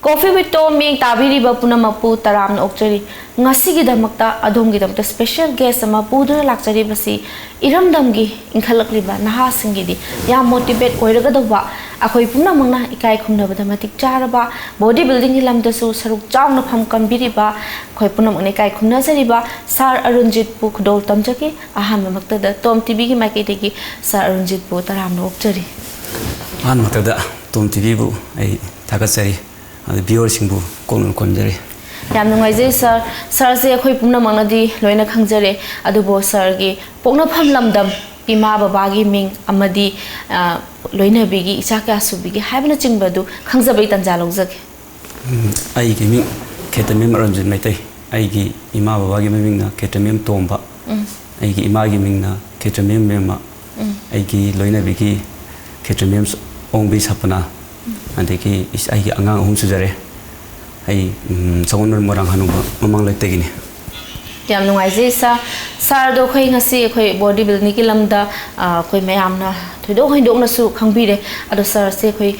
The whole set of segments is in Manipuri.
Coffee with Tom being Tabiri Bapuna Mapu Taram Okchari, Nasigi Damakta, Adongi Dam, the special guest, Mapudu Luxury Basi, Iram Damgi, in Kalakliba, Nahasingidi, Yam motivate Oiradava, Akoipuna Mana, Ikai Kunda, Mathematic Jaraba, bodybuilding Lam the Su, Saruk Jam of Hamkam Biriba, Koipuna Manikai Kunazariba, Sar Arunjit Book Dol Tamjaki, Ahamakta, the TOMTV Makitiki, Sar Arunjit Botaram Okchari. Anmatada, TOMTV, a Takasari. The viewers in Konjari. Yamnungaize, sir, Sarse, Hoipuna Manadi, Loina Kanjare, Adubo Sargi, Ponapam Lamdam, Pima Babagi Ming, Amadi, Loina Bigi, Isaka Subigi, Havana Chingbadu, Kanzabit and Zalozak. I give me Ketamim Arunjit Mete, I give Ima Babagi Ming, Ketamim Tomba, I give Imagi Ming, Ketamim Mema, I give Loina Bigi, Ketamim's own base hapana. And they is I Angang Home Suzare. I someone Morang Hanuba among like taking. Yamnungaize, Sardo Hasi, bodybuilding Nikilamda, Mayamna, to do Hindonasu, Kambide, Adosar Sekui,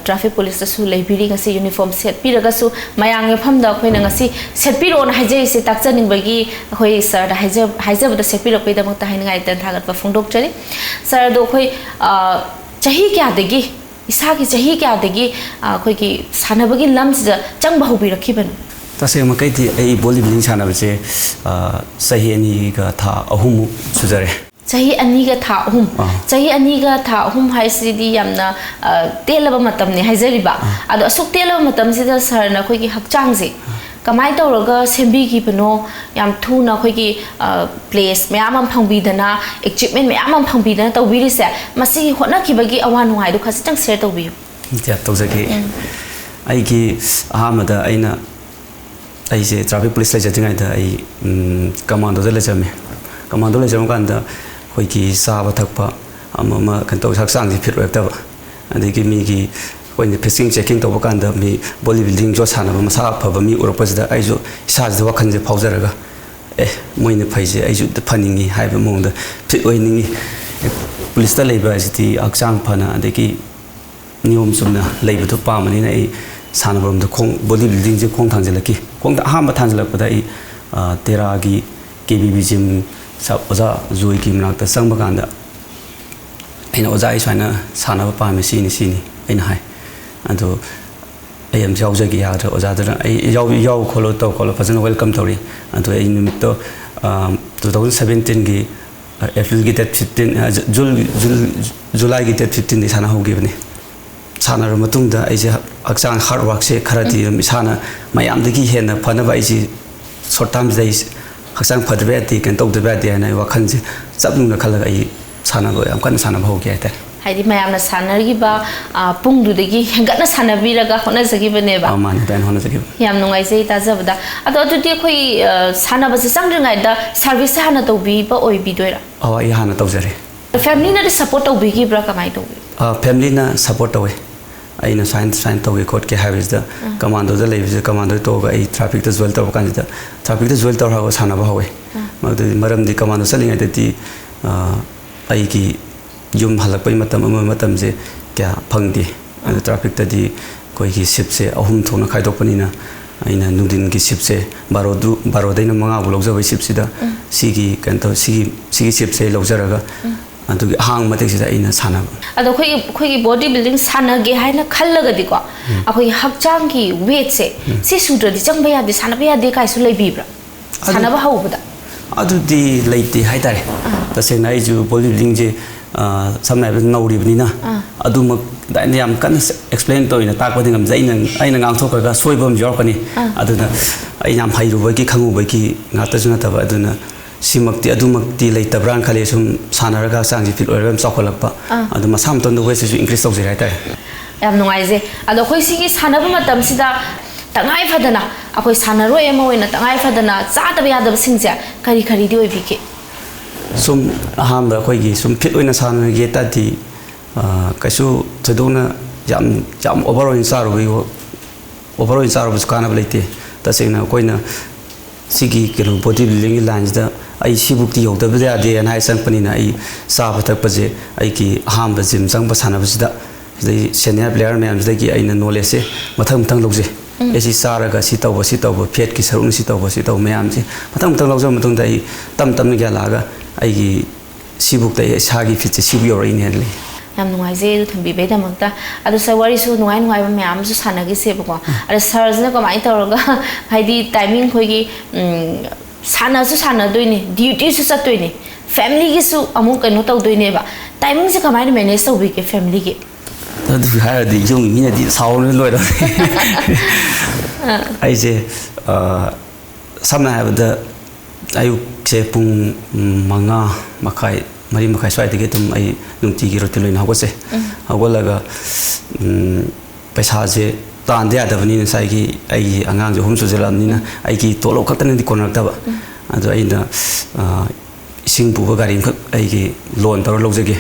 traffic police, Su, Labiri, and see uniform set Piragasu, Mayang Pamda, Quinangasi, set Piro on Hajay, Taxaning Bagi, Hoi, Sir, the Hizer with the Sepiro Pedamata Hinai, then Tagat for Fundokchari. Sardo Chahiki Adegi. Isaki Chahi Kadegi, Quiki, Sanabagi Lams, Jangbahubi Kiban. Tassi Makati, a bodybuilding Sanabase, Sahi Aniga Ta, Ahum Suzare. Chahi Aniga Ta Hum, Chahi Aniga Ta Hum High City Yamna, Telava Matamni, Hazariba, and a Sok Tela Matam Sida Sarna, Quiki Hakchangzi. Kamai Roga, Sembiki Pano, Yam Tuna Quiki place, Mayamam Pambidana, equipment Mayamam Pambidana, the Willy said, Masi Honaki Bagi Awan who I do Castan Settle View. Tozaki. I give Ahamada Aina. I say traffic police legislating I commando the legame. Commando legamanda, Hoiki Sabatakpa, Amama Kanto Saksan, the pit reptava, and they give me. When the pissing checking to Wakanda, me bodybuilding Josana, Masa, Pavami, or President Iso, Saz the Wakan the Pauseraga. Moine Paise, I should the punning, have among the pit winning police labor as the Aksang Pana, and the key Nium Sumna labor to Palm in a son from the bodybuilding the Kontanzaki, Konta Hamatanzla, but I Teragi, KBBGM, Sapoza, Zuiki Nak, the Sambaganda. In Ozai China, son of a Parmesini, in high. And to I am Jaugi out or other Yao Coloto, Colo, welcome to and to a Numito 2017 April get 15 July get 15 is Hana who give me Sana Matunda is a Aksan hard work, say Karate, Miss Hana, my Amdiki Hen, Panavaisi, sometimes days Aksan Padveti can talk the bad day and I walk something the color I Sana, I'm going to Sana Hoga. Haidi Mayamna Sanariba, Pundu the Gi, Gana Sanavira, Honazaki Neva. Man, Ben Honazaki. Yamnungaize Tazavada. I thought to take Sana was something like the service Hana to be, but or be doer. Oh, I Hana Tozeri. The family not support of Bigi Bracamaito. Family support away. I know sign to we court have is the commando the leaves the commando to a traffic as well to Canada. Traffic as well to our Hanabawe. Madam the commando selling at the Aiki. Yum Halapai Matamze, Kia Pangdi, and the traffic that the Koiki Sipse, Ahum Tona Kaidopanina, in a Nudin Gisipse, Barodina Manga, Loza Sipsida, Sigi, Kanto, Sigi Sipse, Lozaraga, and to hang Matexida in a Sana. And the Quiki bodybuilding Sana Gehaina Kalagadikwa, a Quiki Hakjangi, wait say, Sisutra, the Jambaya, the Sanabia de Kaisula Bibra. Sanaba Hoda. Adu the late the Haidai, the same age you bodybuilding. Some never know Ribnina. Aduma, Daniam can explain to in a talk with him, Zain and Antoka, Soybum Jorkani, Aduna, I am Haidubaki, Kamubaki, Natasnata, Aduna, Simak, Adumak, the late Brancalism, Sanaraga, Sanji, or Sokolapa, and the Masamton, the West is increased of the writer. I have no idea. And the Hoisiki is Hanabama Tamsida, Tangai Fadana, a Hoisanaro Emo in a Tangai Fadana, Satabia the Sinja, Karikari do Viki. Some Hamba Kogi, some pit in a son get at the Kasu Tadona jam over in Saro, Saro's carnavality, the same Koina Sigi, bodybuilding lines, the ai sibukti yodabda yade an hai sangpanina ai saba thakpaje ai ki ahamba gym changba sanabasida dai senior player mayam dagi aina knowledge se mathang mathang logje esi saraga si tawba phet ki sarung si taw mayam je mathang mathang logja matung dai tam tam gya laga ai gi sibuk dai sagi fit se sibu yori ne le yam nungai je thumbi be damakta adu sa wari su nungai nungai ba mayam su sanagi se bako adu sirs na ko mai tawraga haidi timing khoi gi sana su sana doini duty su sat doini family gi su amu kano taw doini ba timing se kamai manage taw bi ke family gi adu ha di jung mi na di saw ne loi da ai je samna ha da ayuk se pung manga makai mari makai swai de tum ai nungti gi rotiloi na hogose hogolaga paisa je tan de adabani na sai gi ai angang je hom su je lamni na ai gi tolo khatan di konak da ba adu ai na ising bu gari khak ai gi loan tar lo jege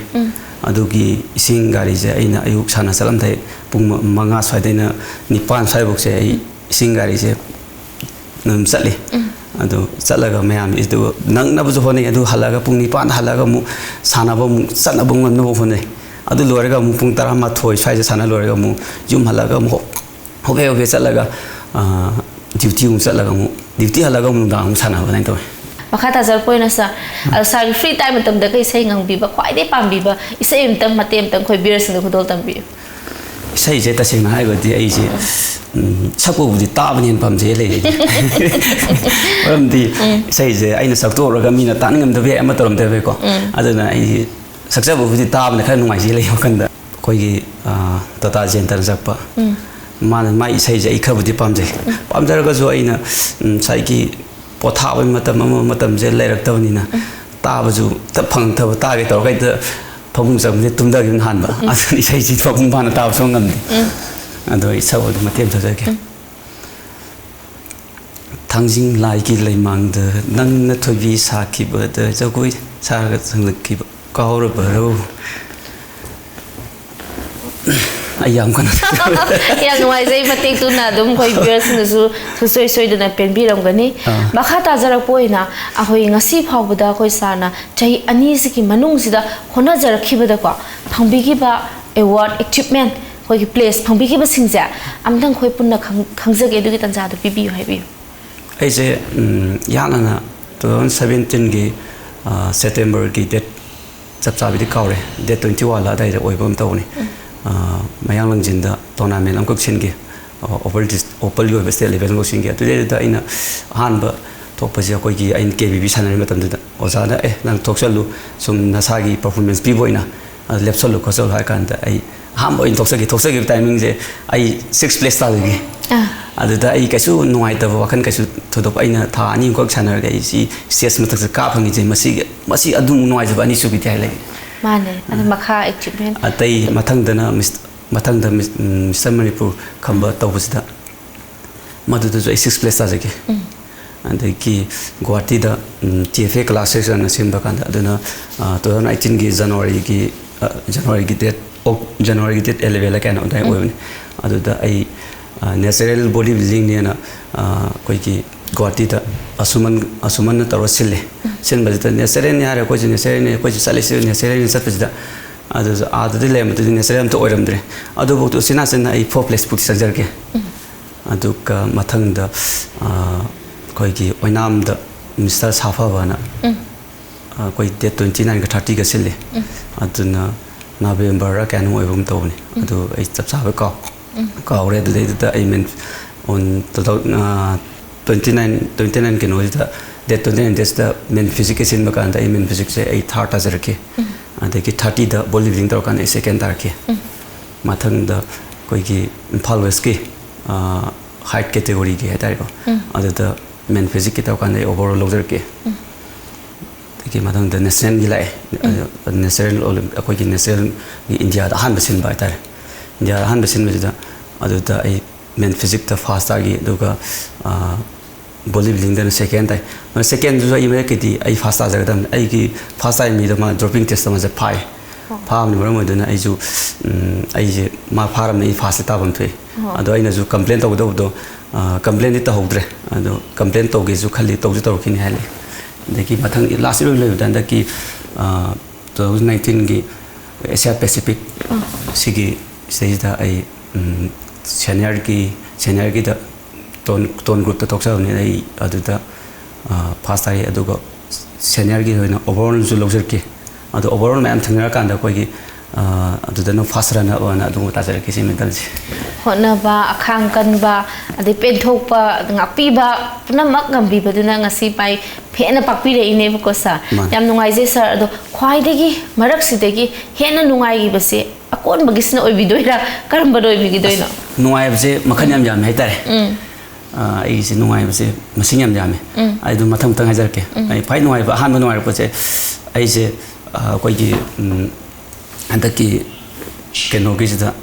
adu gi ising gari je ai na ayuk sana salam thai pung manga swai de na nipan sai bok se ai ising gari je nam sale adu chalaga mayam is do nang na bu hone adu halaga pung nipan halaga mu sana ba mu sana bung no hone adu loraga mu pung tara ma thoi sai sana loraga mu jum halaga mu hobe chalaga duty mu chalaga mu duty halaga mu dang sana ba nai to makha ta jar poina sa al sa free time tam da kai sai ngang bi ba khwai de pam bi ba isai em tam matem tam khoi bir sing khudol tam bi sai je ta sing na hai go di ai je sakpo di ta ban yen pam je le ram di sai je ai na sak to ra ga mi na ta ngam da ve ama torom de ve ko aduna ai saksa bu di ta ban kha nungai je le kan da koi gi tata jen tar jakpa man mai sai je ai kha bu di pam je pam jar ga zo ai na sai gi potha ba matam je le rak taw ni na ta ba ju ta phang tha ta ge tor ga da phong sam je tum da gi han ba aduni sai ji phong ba na ta so ngam di ado isa wadu matem tha jake thangjing lai ki leimang de nang na thobi sa ki ba de jagoi sa ga sang ki ka ro ba ro ayam kan ya nuai zai matik tu na dum khoi beers na su thusoi soi da na pen bi ram gani makha ta jarak poina a hoi ngasi phau da khoi sana chai ani si ki manung si da khona jarak khiba da ko phangbi ki ba award achievement khoi ki place phangbi ki ba singja amdang khoi punna khangjage du ki tanja da pi bi hai bi ai je yana na 2017 gi September gi date chap cha bi ka re date 21 la dai oi bom taw ni mayang lang jin da tournament am kok chen gi opal yo best level lo sing gi tu de da ina han ba thok pa ja koi gi ain KBB sanari matam da oza da nang thok chalu sum nasa gi performance bi boina lepsol lo khosol ha kan da ai ham boin thok sa gi timing je ai 6 place ta gi adu da ai kaisu nuai ta wa kan kaisu thodop aina tha ani kok chanar ga si stage matak sa ka phangi je masi adu nuai ja ani su bi thai lai mane adu makha achievement atai mathang da Mr. Manipur khamba tawbusida madu da 6 place ta jage andaki Guwahati da TFA classes na simba kan aduna 2019 gi January gi date 11 la kan odai oibni adu da ai natural bodybuilding ne na koi ki Guwahati da asuman na tarosile sin bazita natural ne ara koi natural ne koi salisi natural ne satpida adu de le matu natural to oiramdre adu bo to sina sen ai 4 place put sajar ke adu ka mathang da koi ki oinam da Mr. Safa bana koi date 29 ka 30 ka sile aduna November ra kan oibum tawni adu ai chap sa ka ore da I mean on 29 ke no da date 29 days da men physics in bakan da I mean physics se ai third azar ke adeki 30 da bodybuilding tar kan second tar ke mathang da koi ki Imphal West ke height category ke hetar ko adu da men physics ke tar kan overall loader ke ki mathang da national gi lai national olympic koi ki national India da han basin ba tar India han basin me da adu da ai men physics ta fast agi duga bodybuilding da second time second jo I me ke di ai fast aja da ai ki fast time mi da ma dropping test ma ja pai pham ni mo da ai ju ai je ma pharam nei fast ta bam thoi ado ai na ju complain to do complain ni ta hodre ado complain to ge ju khali to ju to ki ni hale ꯑꯗꯒꯤ ꯃꯊꯪ ꯂꯥꯁ ꯏꯌꯔ ꯂꯣꯏꯕꯗ ꯍꯟꯗꯛꯀꯤ 2019ꯒꯤ ꯑꯦꯁꯤꯌꯥ ꯄꯦꯁꯤꯐꯤꯛ ꯁꯤꯒꯤ ꯁꯤꯗꯩꯁꯤꯗ ꯑꯩ ꯁꯦꯅꯤꯌꯔꯒꯤꯗ ꯇꯣꯟ ꯒ꯭ꯔꯨꯞꯇ ꯊꯣꯛꯆꯕꯅꯤ ꯑꯩ ꯑꯗꯨꯗ ꯐꯥꯁ ꯇꯥꯔꯤ ꯑꯗꯨꯒ ꯁꯦꯅꯤꯌꯔꯒꯤ ꯑꯣꯏꯅ ꯑꯣꯚꯔꯑꯣꯜꯁꯨ ꯂꯧꯖꯔꯛꯈꯤ ꯑꯗꯣ ꯑꯣꯚꯔꯑꯣꯜ ꯃꯌꯥꯝ ꯊꯦꯡꯅꯔꯀꯥꯟꯗ ꯑꯩꯈꯣꯏꯒꯤ ꯑꯗꯨꯗꯅ ꯐꯥꯁ ꯔꯟꯅꯔ ꯑꯣꯏꯅ ꯑꯗꯨꯝ ꯇꯥꯖꯔꯛꯈꯤ ꯁꯤ ꯃꯦꯗꯜꯁꯦ ꯍꯣꯠꯅꯕ ꯑꯈꯥꯡ ꯀꯟꯕ ꯑꯗꯩ ꯄꯦꯟꯊꯣꯛꯄ ꯉꯥꯛꯄꯤꯕ ꯄꯨꯝꯅꯃꯛ ꯉꯝꯕꯤꯕꯗꯨꯅ ꯉꯁꯤ ꯄꯥꯏ ꯐꯦꯟꯅ ꯄꯥꯛꯄꯤꯔꯛꯏꯅꯦꯕꯀꯣ ꯁꯥꯔ ꯌꯥꯝ ꯅꯨꯡꯉꯥꯏꯖꯩ ꯁꯥꯔ ꯑꯗꯣ ꯈ꯭ꯋꯥꯏꯗꯒꯤ ꯃꯔꯛꯁꯤꯗꯒꯤ ꯍꯦꯟꯅ ꯅꯨꯡꯉꯥꯏꯈꯤꯕꯁꯦ ꯑꯀꯣꯟꯕꯒꯤꯁꯤꯅ ꯑꯣꯏꯕꯤꯗꯣꯏꯔꯥ ꯀꯔꯝꯕꯗ ꯑꯣꯏꯕꯤꯒꯗꯣꯏꯅꯣ ꯅꯨꯡꯉꯥꯏꯕꯁꯦ ꯃꯈꯜ ꯌꯥꯝ ꯌꯥꯝꯃꯦ ꯍꯥꯏꯇꯥꯔꯦ ꯑꯩꯁꯦ ꯅꯨꯡꯉꯥꯏꯕꯁꯦ ꯃꯁꯤꯡ ꯌꯥꯝ ꯌꯥꯝꯃꯦ ꯑꯩ ꯑꯗꯨꯝ ꯃꯊꯪ ꯃꯊꯪ ꯍꯥꯏꯖꯔꯛꯀꯦ ꯑꯩ ꯈ꯭ꯋꯥꯏ ꯅꯨꯡꯉꯥꯏꯕ ꯑꯍꯥꯟꯕ ꯅꯨꯡꯉꯥꯏꯔꯛꯄꯁꯦ ꯑꯩꯁꯦ ꯑꯩꯈꯣꯏꯒꯤ ꯍꯟꯗꯛꯀꯤ ꯀꯩꯅꯣꯒꯤꯁꯤꯗ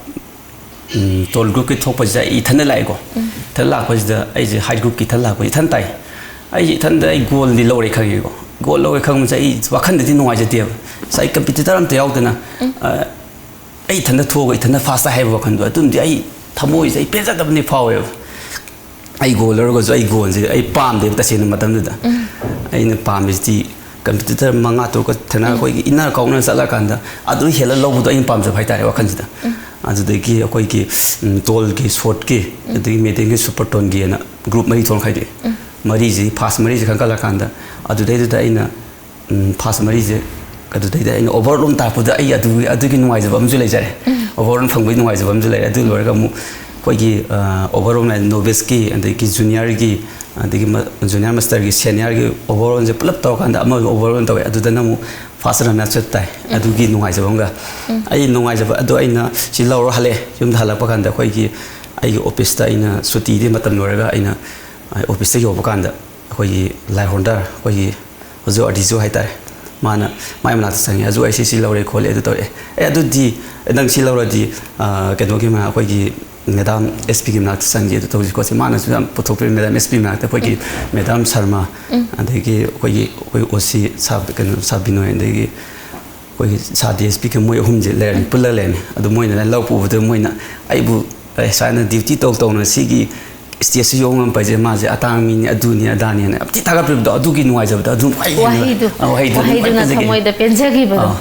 ꯇꯣꯜ ꯒ꯭ꯔꯨꯞꯀꯤ ꯊꯣꯛꯄꯁꯤꯗ ꯑꯩ ꯏꯊꯟꯗ ꯂꯥꯛꯑꯦꯀꯣ ꯏꯊꯟꯗ ꯂꯥꯛꯄꯁꯤꯗ ꯑꯩꯁꯦ ꯍꯥꯏꯠ ꯒ꯭ꯔꯨꯞꯀꯤ ꯏꯊꯟꯗ ꯂꯥꯛꯄ ꯏꯊꯟ ꯇꯥꯏ ꯑꯩꯁꯦ ꯏꯊꯟꯗ ꯑꯩ ꯒꯣꯜꯗꯤ ꯂꯧꯔꯦ ꯈꯪꯉꯦꯀꯣ ꯒꯣꯜ ꯂꯧꯔꯦ ꯈꯪꯕꯁꯦ ꯑꯩ ꯋꯥꯈꯟꯗꯗꯤ ꯅꯨꯡꯉꯥꯏꯖꯗꯦꯕ ꯑꯩ ꯀꯝꯄꯤꯇꯤꯇꯔ ꯑꯝꯇ ꯌꯥꯎꯗꯅ ꯑꯩ ꯏꯊꯟꯗ ꯊꯣꯛꯑꯒ ꯏꯊꯟꯗ ꯐꯥꯁ ꯇꯥꯏ ꯍꯥꯏꯕ ꯋꯥꯈꯟꯗꯣ ꯑꯗꯨꯝꯗꯤ ꯑꯩ ꯊꯃꯣꯏꯁꯦ ꯑꯩ ꯄꯦꯟꯖꯗꯕꯅꯤ ꯐꯥꯎꯋꯦꯕ ꯑꯩ ꯒꯣꯜ ꯂꯧꯔꯒꯁꯨ ꯑꯩ ꯒꯣꯜꯁꯦ ꯑꯩ ꯄꯥꯝꯗꯦꯕ ꯇꯁꯦꯡꯅ ꯃꯇꯝꯗꯨꯗ ꯑꯩꯅ ꯄꯥꯝꯃꯤꯁꯤꯗꯤ ꯀꯝꯄꯤꯇꯤꯇꯔ 5-6 ꯊꯦꯡꯅ ꯑꯩꯈꯣꯏꯒꯤ ꯏꯟꯅꯔ ꯀꯥꯎꯅꯔ ꯆꯠꯂꯀꯥꯟꯗ ꯑꯗꯨ ꯍꯦꯜꯂ ꯂꯧꯕꯗꯣ ꯑꯩꯅ ꯄꯥꯝꯖꯕ ꯍꯥꯏꯇꯥꯔꯦ ꯋꯥꯈꯜꯁꯤꯗ ꯑꯗꯨꯗꯒꯤ ꯑꯩꯈꯣꯏꯒꯤ ꯇꯣꯜꯒꯤ ꯁꯣꯔꯠꯀꯤ ꯑꯗꯒꯤ ꯃꯦꯗꯤꯌꯝꯒꯤ ꯁꯨꯄꯔ ꯇꯣꯟꯒꯤꯅ ꯒ꯭ꯔꯨꯞ 3 ꯊꯣꯛꯅ ꯈꯥꯏꯗꯣꯛꯑꯦ ꯃꯔꯤꯁꯤ ꯐꯥꯁ ꯃꯔꯤꯁꯤ ꯈꯟꯒꯠꯂꯀꯥꯟꯗ ꯑꯗꯨꯗꯩꯗꯨꯗ ꯑꯩꯅ ꯐꯥꯁ ꯃꯔꯤꯁꯦ ꯑꯗꯨꯗꯩꯗ ꯑꯩꯅ ꯑꯣꯚꯔꯑꯣꯜ ꯇꯥꯔꯛꯄꯗ ꯑꯩ ꯑꯗꯨꯒꯤ ꯅꯨꯡꯉꯥꯏꯖꯕ ꯑꯃꯁꯨ ꯂꯩꯖꯔꯦ ꯑꯣꯚꯔꯑꯣꯜ ꯐꯪꯕꯒꯤ ꯅꯨꯡꯉꯥꯏꯖꯕ ꯑꯃꯁꯨ ꯂꯩꯔꯦ ꯑꯗꯨ ꯂꯣꯏꯔꯒ ꯑꯃꯨꯛ ꯑꯩꯈꯣꯏꯒꯤ ꯑꯣꯚꯔꯑꯣꯜ ꯅꯣꯚꯤꯁꯀꯤ ꯑꯗꯒꯤ ꯖꯨꯅꯤꯌꯔꯒꯤ ꯑꯗꯒꯤ ꯖꯨꯅꯤꯌꯔ ꯃꯥꯁꯇꯔꯒꯤ ꯁꯦꯅꯤꯌꯔꯒꯤ ꯑꯣꯚꯔꯑꯣꯜꯁꯦ ꯄꯨꯂꯞ ꯇꯧꯔꯀꯥꯟꯗ ꯑꯃ ꯑꯣꯚꯔꯑꯣꯜ ꯇꯧꯋꯦ ꯑꯗꯨꯗꯅ ꯑꯃꯨꯛ ꯐꯥꯁ ꯔꯟꯅꯔ ꯆꯠꯇꯥꯏ ꯑꯗꯨꯒꯤ ꯅꯨꯡꯉꯥꯏꯖꯕ ꯑꯃꯒ ꯑꯩ ꯅꯨꯡꯉꯥꯏꯖꯕ ꯑꯗꯣ ꯑꯩꯅ ꯁꯤ ꯂꯧꯔ ꯍꯜꯂꯛꯑꯦ ꯌꯨꯝꯗ ꯍꯜꯂꯛꯄ ꯀꯥꯟꯗ ꯑꯩꯈꯣꯏꯒꯤ ꯑꯩꯒꯤ ꯑꯣꯐꯤꯁꯇ ꯑꯩꯅ ꯁꯨꯇꯤꯗꯤ ꯃꯇꯝ ꯂꯣꯏꯔꯒ ꯑꯩꯅ ꯑꯣꯐꯤꯁꯇ ꯌꯧꯕ ꯀꯥꯟꯗ ꯑꯩꯈꯣꯏꯒꯤ ꯂꯥꯏꯍꯣꯟꯗꯔ ꯑꯩꯈꯣꯏꯒꯤ ꯍꯧꯖꯤꯛ ꯑꯥꯔꯇꯤꯖꯨ ꯍꯥꯏꯇꯥꯔꯦ ꯃꯥꯅ ꯃꯥꯏ ꯃꯅꯥꯛꯇ ꯆꯪꯉꯦ ꯑꯗꯨ ꯑꯩ ꯁꯤ ꯂꯧꯔꯦ ꯈꯣꯠꯂꯦ ꯑꯗꯨ ꯇꯧꯔꯛꯑꯦ ꯑꯗꯨꯗꯤ ꯅꯪ ꯁꯤ ꯂꯧꯔꯗꯤ ꯀꯩꯅꯣꯒꯤ ꯑꯩꯈꯣꯏꯒꯤ ꯃꯦꯗꯥꯝ ꯑꯦꯁ ꯄꯤꯒꯤ ꯃꯅꯥꯛꯇ ꯆꯪꯒꯦ ꯑꯗꯨ ꯇꯧꯁꯤ ꯈꯣꯠꯁꯤ ꯃꯥꯅꯁꯨ ꯌꯥꯝ ꯄꯨꯊꯣꯛꯄꯤꯔꯦ ꯃꯦꯗꯥꯝ ꯑꯦꯁ ꯄꯤ ꯃꯅꯥꯛꯇ ꯑꯩꯈꯣꯏꯒꯤ ꯃꯦꯗꯥꯝ ꯁꯔꯃ ꯑꯗꯒꯤ ꯑꯩꯈꯣꯏ ꯑꯣꯁꯤ ꯀꯩꯅꯣ ꯁꯥꯕꯤꯅꯣꯏ ꯑꯗꯒꯤ ꯑꯩꯈꯣꯏꯒꯤ ꯁꯥ ꯗꯤ ꯑꯦꯁ ꯄꯤ ꯃꯣꯏ ꯑꯍꯨꯝꯁꯦ ꯂꯩꯔꯝꯃꯤ ꯄꯨꯜꯂꯒ ꯂꯩꯔꯝꯃꯤ ꯑꯗꯨ ꯃꯣꯏꯅ ꯂꯧ ꯄꯨꯕꯗ ꯃꯣꯏꯅ ꯑꯩꯕꯨ ꯁꯨꯃꯥꯏꯅ ꯗ꯭ꯌꯨꯇꯤ ꯇꯧꯅ ꯁꯤꯒꯤ ꯁ꯭ꯇꯦꯖꯁꯤ ꯌꯧꯕ ꯉꯝꯕꯁꯦ ꯃꯥꯁꯦ ꯑꯇꯥꯡ ꯃꯤꯅꯤ ꯑꯗꯨꯅꯤ ꯑꯗꯥꯅꯤꯅ ꯌꯥꯝ ꯊꯤ ꯊꯥꯒꯠꯄꯤꯕꯗꯣ ꯑꯗꯨꯒꯤ ꯅꯨꯡꯉꯥꯏꯖꯕꯗꯣ ꯑꯗꯨꯝ ꯋꯥꯍꯩꯗꯨꯅ ꯊꯃꯣꯏꯗ ꯄꯦꯟꯖꯈꯤꯕꯗꯣ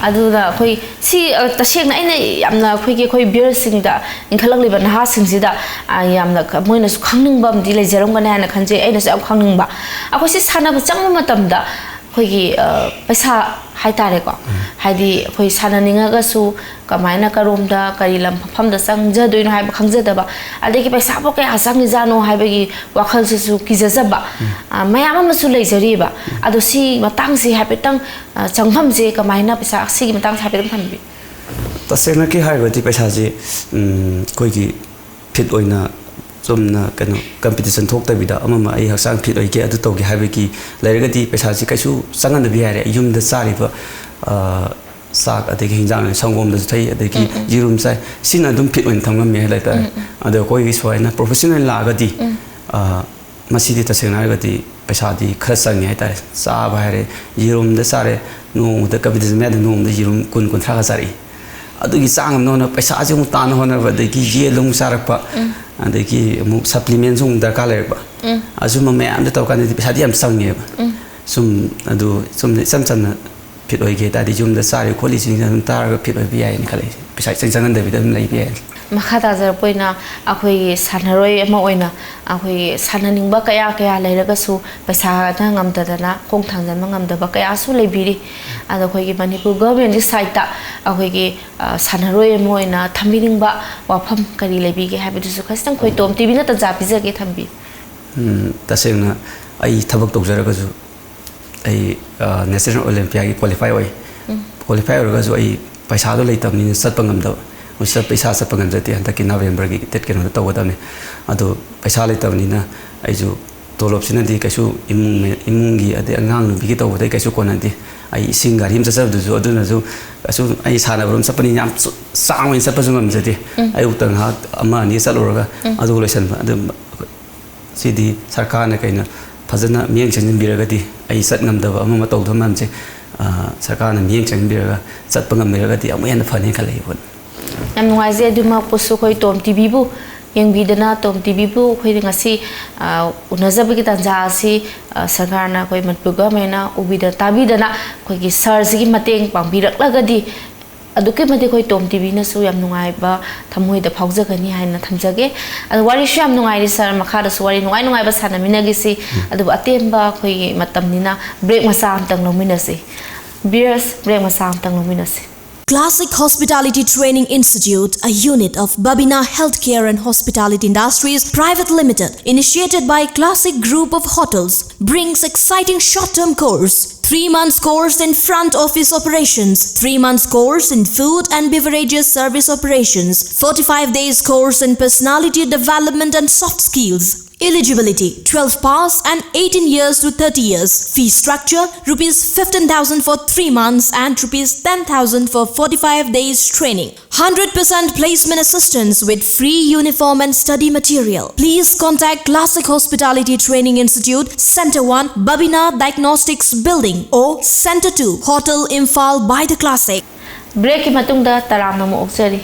ꯑꯗꯨꯗ ꯑꯩꯈꯣꯏ ꯁꯤ ꯇꯁꯦꯡꯅ ꯑꯩꯅ ꯌꯥꯝꯅ ꯑꯩꯈꯣꯏ ꯚ꯭ꯌꯨꯔꯁꯤꯡꯗ ꯏꯟꯈꯠꯂꯛꯂꯤꯕ ꯅꯍꯥꯁꯤꯡꯁꯤꯗ ꯌꯥꯝꯅ ꯃꯣꯏꯅꯁꯨ ꯈꯪꯅꯤꯡꯕ ꯑꯃꯗꯤ ꯂꯩꯖꯔꯝꯒꯅꯤ ꯍꯥꯏꯅ ꯈꯟꯖꯩ ꯑꯩꯅꯁꯨ ꯌꯥꯝ ꯈꯪꯅꯤꯡꯕ ꯑꯩꯈꯣꯏ ꯁꯤ ꯁꯥꯟꯅꯕ ꯆꯪꯕ ꯃꯇꯝꯗ ꯑꯩꯈꯣꯏꯒꯤ ꯄꯩꯁಾ ꯍꯥꯏꯇꯥꯔꯦꯀꯣ ꯍꯥꯏꯗꯤ ꯑꯩꯈꯣই ꯁꯥꯟꯅꯅꯤꯡꯉꯒꯁꯨ ꯀꯃꯥꯏꯅ ꯀꯔꯣꯝꯗ ꯀꯔꯤ ꯃꯐꯝꯗ ꯆꯪꯖꯗꯣꯏꯅꯣ ꯍꯥꯏꯕ ꯈꯪꯖꯗꯕ ꯑꯗꯒꯤ ꯄꯩꯁꯥꯕꯨ ꯀꯌꯥ ꯆꯪꯉꯤꯖꯥꯠꯅꯣ ꯍꯥꯏꯕꯒꯤ ꯋꯥꯈꯜꯁꯤꯁꯨ ꯀꯤꯖꯖꯕ ꯃꯌꯥꯝ ꯑꯃꯁꯨ ꯂꯩꯖꯔꯤꯕ ꯑꯗꯣ ꯁꯤ ꯃꯇꯥꯡꯁꯤ ꯍꯥꯏꯐꯦꯠꯇꯪ ꯆꯪꯐꯝꯁꯦ ꯀꯃꯥꯏꯅ ꯄꯩꯁꯥ ꯁꯤꯒꯤ ꯃꯇꯥꯡꯁꯦ ꯍꯥꯏꯐꯦꯠꯇꯪ ꯊꯝꯕꯤ ꯇꯁꯦꯡꯅꯀꯤ ꯍꯥꯏꯔꯒꯗꯤ ꯄꯩꯁꯥꯁꯤ ꯑꯩꯈꯣꯏꯒꯤ ꯐꯤꯠ ꯑꯣꯏꯅ ꯆꯨꯝꯅ ꯀꯩꯅꯣ ꯀꯝꯄꯤꯇꯤꯁꯟ ꯊꯣꯛꯇꯕꯤꯗ ꯑꯃ ꯑꯩ ꯍꯛꯆꯥꯡ ꯐꯤꯠ ꯑꯣꯏꯒꯦ ꯑꯗꯨ ꯇꯧꯒꯦ ꯍꯥꯏꯕꯒꯤ ꯂꯩꯔꯒꯗꯤ ꯄꯩꯁꯥꯁꯤ ꯀꯩꯁꯨ ꯆꯪꯍꯟꯗꯕ ꯌꯥꯔꯦ ꯌꯨꯝꯗ ꯆꯥꯔꯤꯕ ꯆꯥꯛ ꯑꯗꯒꯤ ꯍꯤꯟꯖꯥꯡ ꯁꯪꯒꯣꯝꯗꯁꯨ ꯊꯩ ꯑꯗꯒꯤ ꯌꯦꯔꯨꯝ ꯆꯥꯏ ꯁꯤꯅ ꯑꯗꯨꯝ ꯐꯤꯠ ꯑꯣꯏꯅ ꯊꯝꯉꯝꯃꯦ ꯍꯥꯏꯇꯥꯔꯦ ꯑꯗꯣ ꯑꯩꯈꯣꯏꯒꯤ ꯁꯨꯃꯥꯏꯅ ꯄ꯭ꯔꯣꯐꯦꯁꯅꯦꯜ ꯂꯥꯛꯑꯒꯗꯤ ꯃꯁꯤꯗꯤ ꯇꯁꯦꯡꯅ ꯍꯥꯏꯔꯒꯗꯤ ꯄꯩꯁꯥꯗꯤ ꯈꯔ ꯆꯪꯉꯦ ꯍꯥꯏꯇꯥꯔꯦ ꯆꯥꯕ ꯍꯥꯏꯔꯦ ꯌꯦꯔꯨꯝꯗ ꯆꯥꯔꯦ ꯅꯣꯡꯃꯗ ꯀꯝꯄꯤꯇꯤꯁꯟ ꯃꯌꯥꯗ ꯅꯣꯡꯃꯗ ꯌꯦꯔꯨꯝ 20-30ꯒ ꯆꯥꯔꯛꯏ ꯑꯗꯨꯒꯤ ꯆꯥꯡ ꯑꯃꯅ ꯄꯩꯁꯥꯁꯦ ꯑꯃꯨꯛ ꯇꯥꯟꯅ ꯍꯣꯠꯅꯕ ꯑꯗꯒꯤ ꯌꯦꯟ ꯑꯃꯨꯛ ꯆꯥꯔꯛꯄ ꯑꯗꯒꯤ ꯑꯃꯨꯛ ꯁꯄ꯭ꯂꯤꯃꯦꯟꯁꯨ ꯑꯃꯨꯛ ꯗꯔꯀꯥꯔ ꯂꯩꯔꯛꯄ ꯑꯁꯨꯝꯕ ꯃꯌꯥꯝꯗ ꯇꯧꯔꯀꯥꯟꯗꯗꯤ ꯄꯩꯁꯥꯗꯤ ꯌꯥꯝ ꯆꯪꯉꯦꯕ ꯁꯨꯝ ꯑꯗꯨ ꯁꯨꯝ ꯏꯆꯝ ꯆꯝꯅ ꯐꯤꯠ ꯑꯣꯏꯒꯦ ꯍꯥꯏꯇꯥꯔꯗꯤ ꯌꯨꯝꯗ ꯆꯥꯔꯤ ꯈꯣꯠꯂꯤꯁꯤꯡꯁꯦ ꯑꯗꯨꯝ ꯇꯥꯔꯒ ꯐꯤꯠ ꯑꯣꯏꯕ ꯌꯥꯏꯅ ꯈꯜꯂꯤ ꯄꯩꯁꯥ ꯏꯆꯪ ꯆꯪꯍꯟꯗꯕꯤꯗ ꯑꯗꯨꯝ ꯂꯩꯕ ꯌꯥꯏ ꯃꯈꯥ ꯇꯥꯖꯔꯛꯄ ꯑꯣꯏꯅ ꯑꯩꯈꯣꯏꯒꯤ ꯁꯥꯟꯅꯔꯣꯏ ꯑꯃ ꯑꯣꯏꯅ ꯑꯩꯈꯣꯏꯒꯤ ꯁꯥꯟꯅꯅꯤꯡꯕ ꯀꯌꯥ ꯂꯩꯔꯒꯁꯨ ꯄꯩꯁꯥꯅ ꯉꯝꯗꯗꯅ ꯈꯣꯡ ꯊꯥꯡꯖꯟꯕ ꯉꯝꯗꯕ ꯀꯌꯥꯁꯨ ꯂꯩꯕꯤꯔꯤ ꯑꯗꯣ ꯑꯩꯈꯣꯏꯒꯤ ꯃꯅꯤꯄꯨꯔ ꯒꯚꯔꯟꯃꯦꯟꯠꯀꯤ ꯁꯥꯏꯠꯇ ꯑꯩꯈꯣꯏꯒꯤ ꯁꯥꯟꯅꯔꯣꯏ ꯑꯃ ꯑꯣꯏꯅ ꯊꯝꯕꯤꯅꯤꯡꯕ ꯋꯥꯐꯝ ꯀꯔꯤ ꯂꯩꯕꯤꯒꯦ ꯍꯥꯏꯕꯗꯨꯁꯨ ꯈꯤꯇꯪ ꯑꯩꯈꯣꯏ ꯇꯣꯝ ꯇꯤꯚꯤꯅ ꯇꯟꯖꯥ ꯄꯤꯖꯒꯦ ꯊꯝꯕꯤ ꯇꯁꯦꯡꯅ ꯑꯩ ꯊꯕꯛ ꯇꯧꯖꯔꯒꯁꯨ ꯑꯩ ꯅꯦꯁꯅꯦꯜ ꯑꯣꯂꯦꯝꯄꯤꯌꯥꯒꯤ ꯀ꯭ꯋꯥꯂꯤꯐꯥꯏ ꯑꯣꯏ ꯀ꯭ꯋꯥꯂꯤꯐꯥꯏ ꯑꯣꯏꯔꯒꯁꯨ ꯑꯩ ꯄꯩꯁꯥꯗꯣ ꯂꯩꯇꯕꯅꯤꯅ ꯆꯠꯄ ꯉꯝꯗꯕ ꯄꯩꯁꯥ ꯆꯠꯄ ꯉꯝꯖꯗꯦ ꯍꯟꯗꯛꯀꯤ ꯅꯕꯦꯝꯕꯔꯒꯤ ꯗꯦꯠ ꯀꯩꯅꯣꯗ ꯇꯧꯒꯗꯕꯅꯤ ꯑꯗꯣ ꯄꯩꯁꯥ ꯂꯩꯇꯕꯅꯤꯅ ꯑꯩꯁꯨ ꯇꯣꯂꯣꯞꯁꯤꯅꯗꯤ ꯀꯩꯁꯨ ꯏꯃꯨꯡꯒꯤ ꯑꯗꯩ ꯑꯉꯥꯡ ꯅꯨꯕꯤꯒꯤ ꯇꯧꯕꯗꯩ ꯀꯩꯁꯨ ꯀꯣꯟꯅꯗꯦ ꯑꯩ ꯏꯁꯤꯡ ꯒꯥꯔꯤ ꯑꯃ ꯆꯠꯆꯕꯗꯨꯁꯨ ꯑꯗꯨꯅꯁꯨ ꯀꯩꯁꯨ ꯑꯩ ꯁꯥꯟꯅꯕꯔꯣꯝ ꯆꯠꯄꯅꯤꯅ ꯌꯥꯝ ꯆꯥꯡ ꯑꯣꯏꯅ ꯆꯠꯄꯁꯨ ꯉꯝꯖꯗꯦ ꯑꯌꯨꯛꯇ ꯉꯥꯏꯍꯥꯛ ꯑꯃ ꯑꯅꯤ ꯆꯠꯂꯨꯔꯒ ꯑꯗꯨꯒ ꯂꯣꯏꯁꯤꯟꯕ ꯑꯗꯨ ꯁꯤꯗꯤ ꯁꯔꯀꯥꯔꯅ ꯀꯩꯅ ꯐꯖꯅ ꯃꯤꯠꯌꯦꯡ ꯆꯪꯁꯤꯟꯕꯤꯔꯒꯗꯤ ꯑꯩ ꯆꯠ ꯉꯝꯗꯕ ꯑꯃ ꯇꯧꯗꯕ ꯃꯌꯥꯝꯁꯦ ꯁꯔꯀꯥꯔꯅ ꯃꯤꯠꯌꯦꯡ ꯆꯪꯁꯤꯟꯕꯤꯔꯒ ꯆꯠꯄ ꯉꯝꯕꯤꯔꯒꯗꯤ ꯑꯃꯨꯛ ꯍꯦꯟꯅ ꯐꯅꯤ ꯈꯜꯂꯤ ꯌꯥꯝ ꯅꯨꯡꯉꯥꯏꯖꯩ ꯑꯗꯨꯃꯛꯄꯨꯁꯨ ꯑꯩꯈꯣꯏ ꯇꯣꯝ ꯇꯤꯚꯤꯕꯨ ꯌꯦꯡꯕꯤꯗꯅ ꯇꯣꯝ ꯇꯤꯚꯤꯕꯨ ꯑꯩꯈꯣꯏꯅ ꯉꯁꯤ ꯎꯅꯖꯕꯒꯤ ꯇꯥꯟꯖꯥ ꯑꯁꯤ ꯁꯔꯀꯥꯔꯅ ꯑꯩꯈꯣꯏ ꯃꯅꯤꯄꯨꯔ ꯒꯚꯔꯟꯃꯦꯟꯠꯅ ꯎꯕꯤꯗ ꯇꯥꯕꯤꯗꯅ ꯑꯩꯈꯣꯏꯒꯤ ꯁꯔꯁꯤꯒꯤ ꯃꯇꯦꯡ ꯄꯥꯡꯕꯤꯔꯛꯂꯒꯗꯤ ꯑꯗꯨꯛꯀꯤ ꯃꯇꯤꯛ ꯑꯩꯈꯣꯏ ꯇꯣꯝ ꯇꯤꯚꯤꯅꯁꯨ ꯌꯥꯝ ꯅꯨꯡꯉꯥꯏꯕ ꯊꯃꯣꯏꯗ ꯐꯥꯎꯖꯒꯅꯤ ꯍꯥꯏꯅ ꯊꯝꯖꯒꯦ ꯑꯗꯣ ꯋꯥꯔꯤꯁꯨ ꯌꯥꯝ ꯅꯨꯡꯉꯥꯏꯔꯤ ꯁꯔ ꯃꯈꯥꯗꯁꯨ ꯋꯥꯔꯤ ꯅꯨꯡꯉꯥꯏꯕ ꯁꯥꯟꯅꯃꯤꯟꯅꯒꯤꯁꯤ ꯑꯗꯨꯕꯨ ꯑꯇꯦꯟꯕ ꯑꯩꯈꯣꯏꯒꯤ ꯃꯇꯝꯅꯤꯅ ꯕ꯭ꯔꯦꯛ ꯃꯆꯥ ꯑꯃꯇꯪ ꯂꯧꯃꯤꯟꯅꯁꯤ ꯕꯤꯌꯔꯁ ꯕ꯭ꯔꯦꯛ ꯃꯆꯥ ꯑꯃꯇꯪ ꯂꯧꯃꯤꯟꯅꯁꯤ Classic Hospitality Training Institute, a unit of Babina Healthcare and Hospitality Industries Private Limited, initiated by Classic Group of Hotels, brings exciting short-term course. 3 months course in front office operations, 3 months course in food and beverages service operations, 45 days course in personality development and soft skills. Eligibility 12 pass and 18 years to 30 years. Fee structure rupees 15,000 for 3 months and rupees 10,000 for 45 days training. 100% placement assistance with free uniform and study material. Please contact Classic Hospitality Training Institute, Center 1, Babina Diagnostics Building or Center 2, Hotel Imphal by the Classic. Break ki matungda taramna mo oksari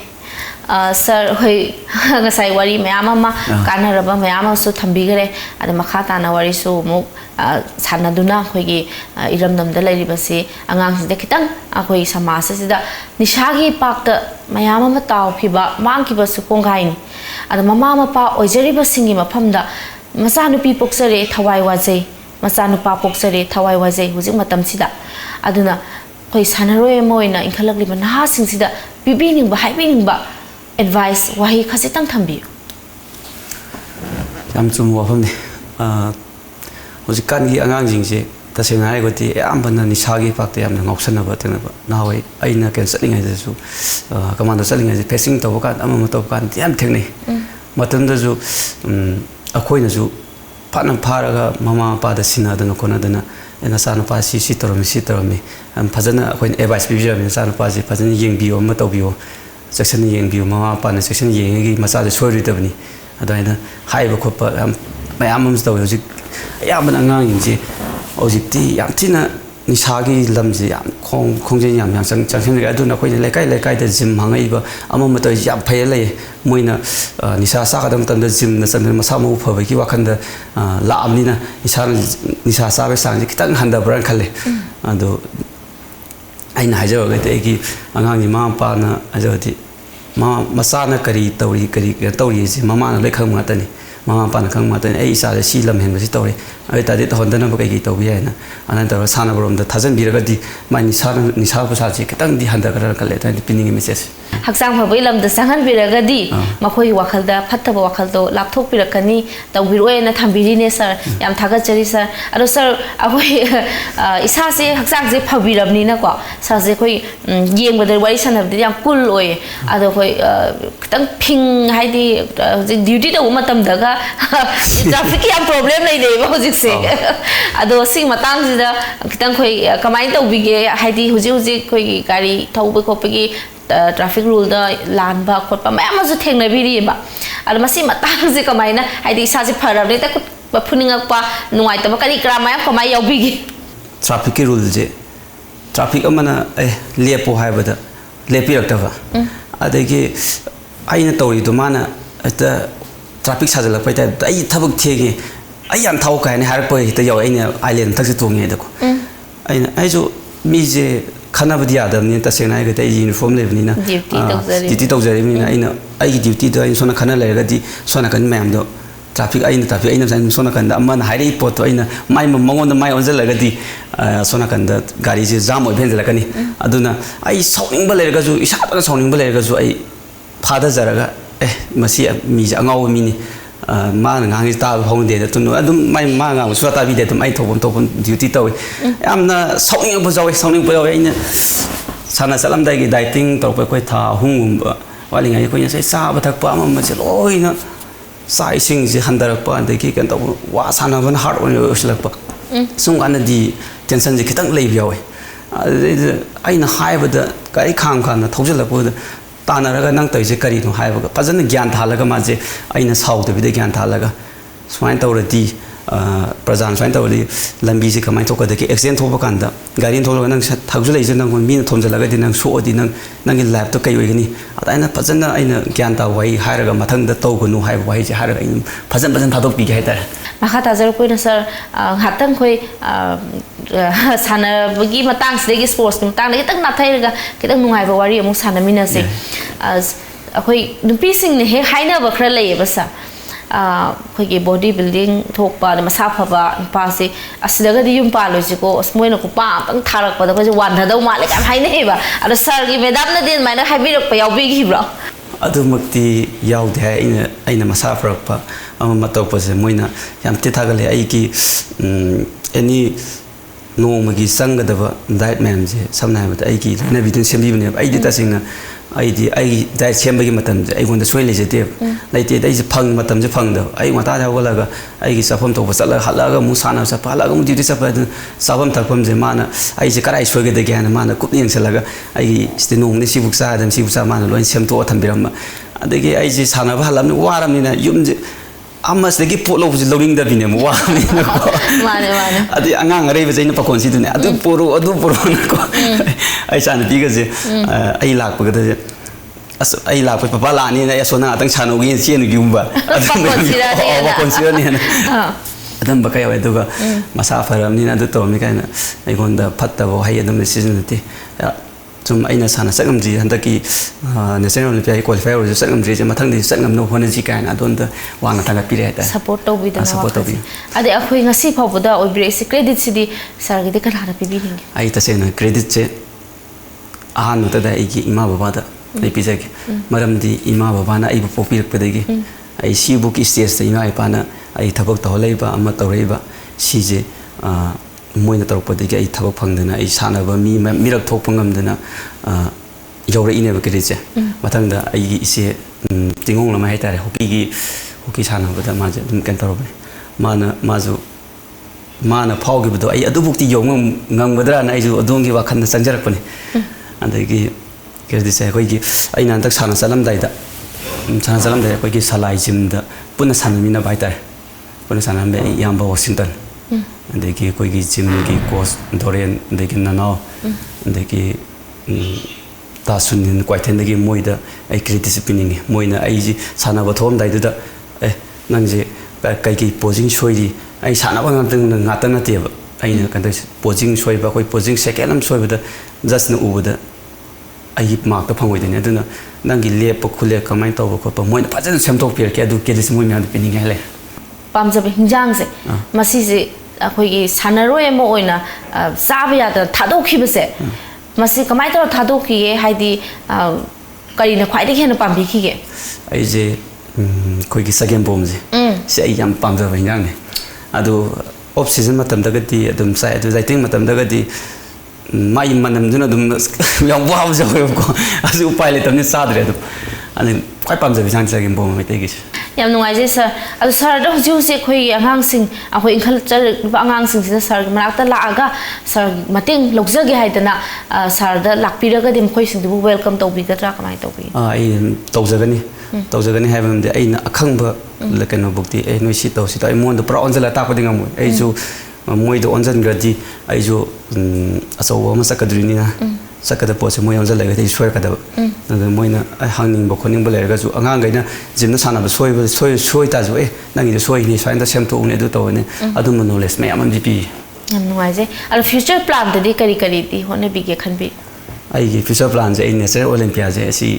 sir hoi ngasai wari mayam ama kanaraba mayam su thambigare ada makha tana wari su mu sanaduna khoi gi iramdam da lairibasi angang sida khitang akhoi samaj sida nishagi pakta mayam ama taw phiba mangkiba su kongai ni ada mama mapa oijariba singi mafamda masanupi poksare thawai wajai masanupa poksare thawai wajai hujik matam sida aduna khoi sanaroi moina inkhalakliba naha singsida bibining ba haibing ba advice wahi khasitang thambi yam chum wafam ni hojikkan gi angang jingse tasena ai goti ambana nisagi pakte yamna ngoksana ba tena ba nawai aina ken salingai jesu commando salingai je facing to kan amama to kan yam thengni matamda ju akoina ju phanam pharaga mama pa da sina da kona dana ena sana pa si toromi am phajana akoin advice bibira sana pa ji phajana yengbiyo ma tawbiyo section yengbiyo mama pa na section yengi masa de sori tabni adaina haiba khopa mayam am taw hojik ayam angang yingje hojikti yam thina nisagi lamji yam khongje yam changchang aduna koi lekai da gym hangai ba amama to yam phai lei moina nisa sa kadam tam da gym na san masa mu phabai ki wakhanda la amnina nisa sa ba sang kitang handa bran khale ado aina hajawa ga te ki angang ni ma pa na ajawati masa na kari tauri ji mama na lekhang ma tani mama pa na khang ma tani ai isa si lam hen si tauri ai ta de to hondana ba kai ki to bi na anan ta sana borom da thajan bi ra di ma nisa pa sa ji kitang di handa kara kale ta di pining message haksang phabai lam da sangan bi ra ga di makhoi wakhal da phattaba wakhal to lapthok pi rakani tawbiroi na thambiri ne sir yam thaga chari sir ado sir ahoi isa se haksang je phabirabni na ko sa je khoi yeng badar wari sanab di yam cool oye ado khoi kitang phing haidi duty da matam daga traffic yam problem lai dei ba hojik se ado sing matang jida kitang khoi kamai tawbige haidi huji khoi gari thauba khopagi traffic rule da lan ba khotpa mayam azu thengna biri ba ado masi matang je kamai na haidi sa je pharab ne ta ba phuninga pa nuai ta ba kali kra mayam kamai yaubigi traffic rule je traffic amana lepo haibada lepirakta ba adagi aina tawri do mana ata traffic sajala pai ta ai thabuk thege ai yam thau kai ne har pai ta yaw aina island thak se tonge da ko aina ai jo mi je khana badi adam ni ta sena ga ta uniform le ni na duty tawjari ni na aina ai gi duty do ai sona khana le ga di sona kan mayam do traffic aina san sona kan da amana hairi pot to aina mai mangon da mai onjal la ga di sona kan da gari je jam oi bhen la kani aduna ai sawning ba le ga ju isa ta sawning ba le ga ju ai phada jaraga masi mi angau mi ni ma ngang ta hong de tu no adum mai ma ngang su ta bi de tum ai thobon duty tawi amna sawning ba jawi ina sana salam dai gi dieting to koi tha hung wali ngai koi sai sa ba thak pa ma se loi na sai sing ji handar pa de ki kan to wa sana ban hard on uslak pa sung an di tension ji kitang lei biawe aina haibada kai khang khan na thojala ko तानरगा नंग तैसे करी नु हाइबगा फजन ज्ञान थालगा माजे आइना साउदबिदे ज्ञान थालगा सुमाइन तौरदी प्रजान स्वाइन तौरी लंबी से कमाई थोकदगी एक्सीडेंट थोप कांदा गाड़ी थोलग नंग थागजु लेजे नंग मीन थोमजलगदि नंग सोअदि नंग लाइफ तो कई ओइगनी अदाइना फजन अइना ज्ञान ता वाई हायरगा मथंग द तौगनु हाय वाई जे हायरगा इन फजन फजन थादोक पि हायता मखा ताजर कोइना सर हातंग खोइ सानबगी मतंग सिदगी स्पोर्ट्स मतंग दगी तक नाथाइरगा कितंग नुंगाइबा वारी अमु सानमिनासे अखोइ नुपीसिंग ने हे हाइनाबा खरा लेयेबा सा अखोइ बॉडी बिल्डिंग थोकपा मसा फबा नुपासे असलगदि युम पालोजिको अस्मोइना को पांग थारकपदा को वानधदौ माले काम हाइनेबा अद सरगी मैडम न दिन माइना हाइबिरकपा यावबिगिब्रा अदुमक्ति यावदे अइना मसा फरकपा अमा मतौपसे मोइना याम तिथागले अइकी एनी नोमगी संगदबा डाइट मैम जे समना हाबदा अइकी लना बिदिन सेमबिबने अइदि तसिंगना अइदि अइ डाइट सेमबगी मतम जे अइगोंदा सोइ लेजेते लाइते दैजे फंग मतम जे फंगद अइ मता जावगलगा अइगी सफम तौबा चला हलागा मुसाना सपालागा मु ड्यूटी सपा साबम थकपम जे माना अइजे कराइ सोइगदे ग्यान माना कुपनि यंगसलगा अइगी स्ते नोंगने सिबुक्सा दम सिबुक्सा माना लोइन सेमतो थंबिरम अदगी अइजे सानाबा हलामनि वारामनिना युमजे अमसदगी पोलोबजे लौरिंगदबिने वारामनिना को माने माने अदि अंगांग रेबजे इन पकोनसिदुने अदु पोरो नको अइ साना पिगजे अइ लाकपगदे अस अइ लाकप पपा लानी ना सोना अतंग छानोगी चेनुगिउबा पकोनसिराने अदम बकय वय दुगा मसा फरमनिना अदु तोमि कायना अइगोंदा फत्तबो हाय अदम सिजनते zum aina sana sagamji handaki national olympiad qualifier ro sagamji je mathang di sagamno honaji kaina adonda wanga tanga pire ta support to bi da ade akhoi ngasi phawda oibre se credit sidi sir gi de kana pibi ning ai ta se na credit che ahan ta da igi ima baba da ai pijage maram di ima baba na ai bu popir pedegi ai si book stage ta ima ipa na ai thabak to leiba ama to reiba si je Moin तौरपदगी आई थबक फंगदना आई सानबा मी मिरक थोक नगमदना यौर इनेब क्रेडिट मथंगदा आई इसे तिंगोंग लमा हाइतारे हॉकी सानबदा माजे दुम केन तौरबने माना फावगिबदो आई अदुबुक्ति यौंग ngangबदरा ना आइजु अदोंगी वाखन चंजरकपने अदगी क्रेडिट से कोइगी आइना अंतक साना चलमदाइदा कोइगी सलाई जिमदा पुना सानमिना बाइतारे पुना सानमबे याम्बा वाशिंगटन देखिए कोई की जिम की कोर्स दौरेन देखिए नानाओ देखिए तासुन क्वाइथन देखिए मोइदा आई क्रेडिट पिनिंग मोइना आई जी साना बथोम दाइदुदा ए नंजे कई की पोजिंग सोइदी आई साना ngaten nateब आई कंद पोजिंग सोइबा कोई पोजिंग सेकेंड हम सोइबदा जस्ट न उबदा आई मार्क त फंगोइदने अदुना नंगी लेप खुले कमाइ तौब खोप मोइना फजन सेमथोक पिरके अदु क्रेडिट मोइ म्याद पिनिंग हेले पामजब हिंजांग से मसी से अखोई सानरोय अमा ओइना चाब यादा थादोखिबसे मसी कमाइ तौर थादोखिए हाइदि करिना ख्वाइदि हेन पामबिखिगे आइजे कोइगी सगेम बोमजे से आई याम पामजब हिंजांगने अदु ऑफ सीजन मतमदगति अदुम साइ अदु जाइटिंग मतमदगति माइ मनमजुन अदुम याम वाव जवेको अदु उपाय लेतमने सादरे अदु अनि ख्वाइ पामजब हिंजांग सगेम बोम मेतेगिस याम नुंगाइजे सर अदु सर द हुजु से खोइ आंगांग सिंग अखोइ इंखल चर आंगांग सिंग से सर मनाक्ता लागा सर मतेंग लौजगे हाइदना सर द लाकपिरगा दिम खोइ सिंग दु वेलकम तौबिगद्रा कमाइ तौबि आई तौजगनी हाइबमदे आइना अखंग लकनो बुक्ति ए नोइ सि तौसि तै मोन द प्रा ऑनजला तापदि ngam ai ju moi do onjan gradi ai ju aso ma sakadrina sakada pose moi onjala ga dei swar kada na moina ai hangning bo khoning bo lerga ju angang gaina jimna sana ba soi ta ju nangi de soi ni sain da sem to ne du to ne adu mo knowledge me amam di pi yam nuai je al future plan de kari ti hone bi ge khan bi ai gi future plan je national olympiad je si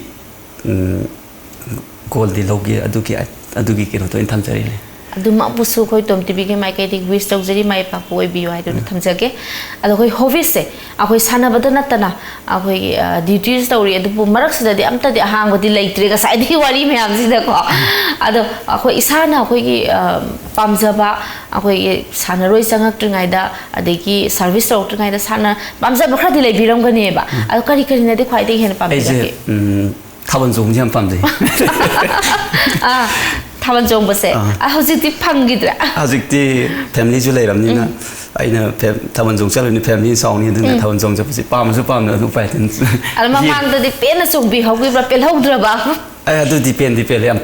gold di logi adu ki kero to in tham chari le adu ma busu khoi TOMTV ge mai kai dik wish tok jeri mai pa ko bi wai do thamjage adu khoi hobbies se akoi sana bada natana akoi duties tawri adu bu marak sida di amta di hang badi leitre ga sai di wari me am sida ko adu akoi isana akoi gi pamjaba akoi sana roi sangak tringai da adegi service tok tringai da sana pamjaba khra di lei biram ga ne ba adu kari na di khwai di hen pamjage thaban jong jam pamjai थावन जोंबसे हजिति फंगिद्रा हजिति फैमिली जो लेरमनिना आइना थावन जोंग चलनि फैमिली साउनि दुना थावन जोंग जपसि पामसु पामना उपाय थिन अलमा मांगदि पेना जोंबि हौगिब्रा पेलहौद्रबा ꯑꯗꯨꯗꯤ ꯄꯦꯟꯗꯤ ꯌꯥꯝ